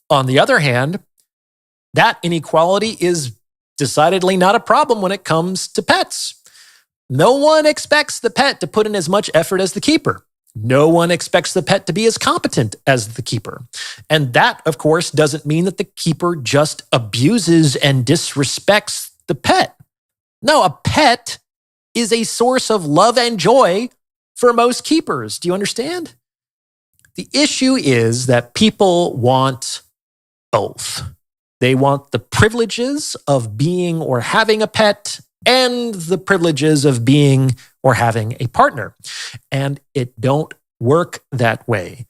On the other hand, that inequality is decidedly not a problem when it comes to pets. No one expects the pet to put in as much effort as the keeper. No one expects the pet to be as competent as the keeper. And that, of course, doesn't mean that the keeper just abuses and disrespects the pet. No, a pet is a source of love and joy for most keepers. Do you understand? The issue is that people want both. They want the privileges of being or having a pet and the privileges of being or having a partner. And it don't work that way.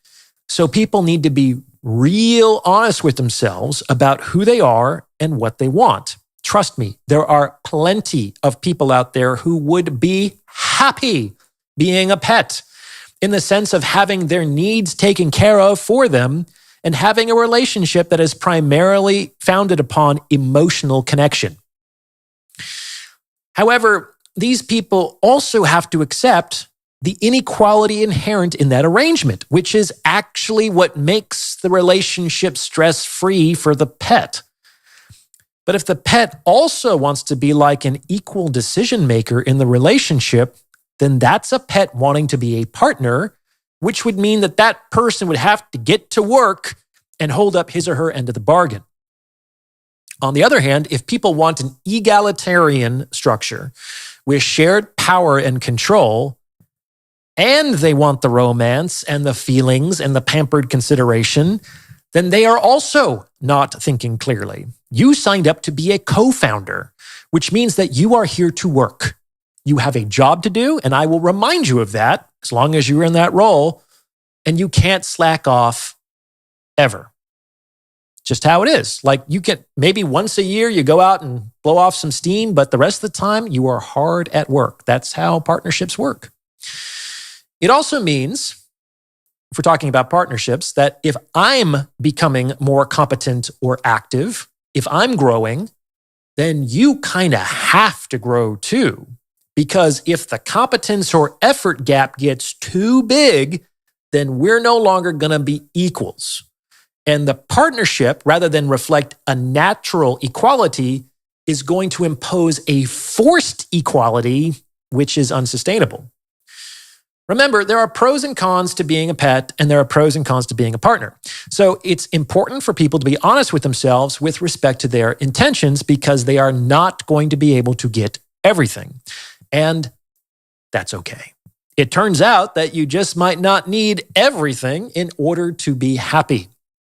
So people need to be real honest with themselves about who they are and what they want. Trust me, there are plenty of people out there who would be happy being a pet in the sense of having their needs taken care of for them and having a relationship that is primarily founded upon emotional connection. However, these people also have to accept the inequality inherent in that arrangement, which is actually what makes the relationship stress-free for the pet. But if the pet also wants to be like an equal decision maker in the relationship, then that's a pet wanting to be a partner, which would mean that that person would have to get to work and hold up his or her end of the bargain. On the other hand, if people want an egalitarian structure with shared power and control, and they want the romance and the feelings and the pampered consideration, then they are also not thinking clearly. You signed up to be a co-founder, which means that you are here to work. You have a job to do, and I will remind you of that as long as you're in that role, and you can't slack off ever. Just how it is. Like you can, maybe once a year you go out and blow off some steam, but the rest of the time you are hard at work. That's how partnerships work. It also means, if we're talking about partnerships, that if I'm becoming more competent or active, if I'm growing, then you kind of have to grow too. Because if the competence or effort gap gets too big, then we're no longer going to be equals. And the partnership, rather than reflect a natural equality, is going to impose a forced equality, which is unsustainable. Remember, there are pros and cons to being a pet, and there are pros and cons to being a partner. So it's important for people to be honest with themselves with respect to their intentions, because they are not going to be able to get everything. And that's okay. It turns out that you just might not need everything in order to be happy.